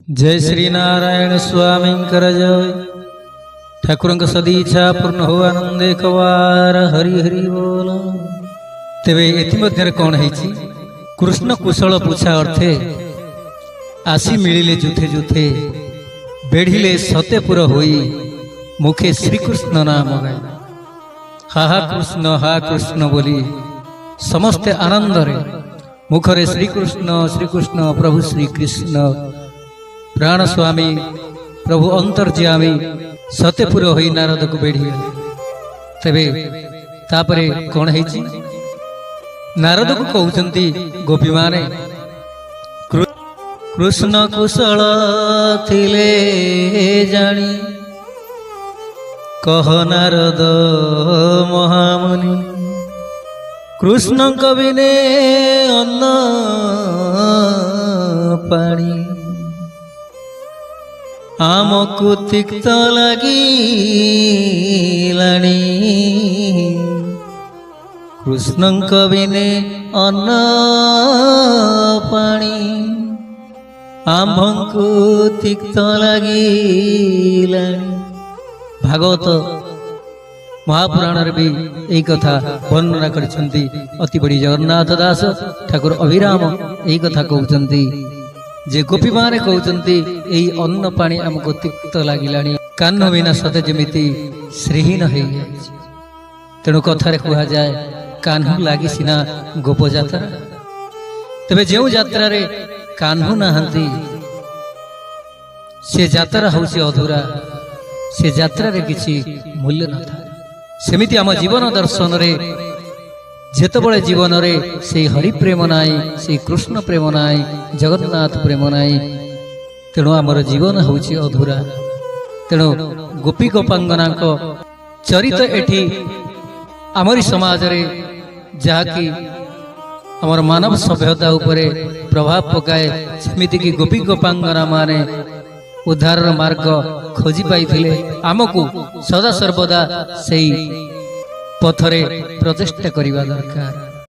जय श्री नारायण स्वामी जय ठाकुर सदीच्छा पूर्ण हो आनंदे कवार हरि हरि बोल। तेरे एमध्य कौन है कृष्ण कुशल पूछा अर्थे आसी मिलिले जुथे जुथे बेढ़िले सतेपुर होई मुखे श्रीकृष्ण नाम गाय हा कृष्ण बोली समस्ते आनंद रे मुखरे श्रीकृष्ण प्रभु श्रीकृष्ण प्राण स्वामी प्रभु अंतर्यामी सतेपुर होई नारद को बेढ़ी तेबे तापरे कौन है नारद को कहते गोपी माने कृष्ण कुशल थिले जानी कह नारद महामुनि कृष्ण कविने अन्न पानी आमको तिक्त लगी कृष्ण कविने अन्न पानी आम्भंकु तिक्त लगी भागवत महापुराण भी यही कथा वर्णना करछंती अति बड़ी जगन्नाथ दास ठाकुर अभिराम यही कथा कहते जे गोपी माने कहते यही अन्न पानी आमको तिक्त लगिलानी कान्न बिना सते जमिति श्रीहीन हो तेणु कथार कह जाए कान्हू लगी सीना गोप जात्रा तेबे जो जात्रा रे कान्हू नहांती से जात्रा होउछि अधूरा से जात्रा रे किछि मूल्य न था सेमिति आम जीवन दर्शन रे जेतबळे जीवन रे से हरि प्रेम नाई से कृष्ण प्रेम नाई जगन्नाथ प्रेम नाई तेणु आमर जीवन होउछि अधूरा। तेणु गोपी गोपांगना को चरित एठी आमरी समाज रे जहाँकि आमर मानव सभ्यता उपरे प्रभाव पकाए सेमिति कि गोपी गोपांगना माने उद्धार मार्ग खोजी पाइथिले आमको सदा सर्वदा सेई पथरे प्रचेष्टा करिबा दरकार।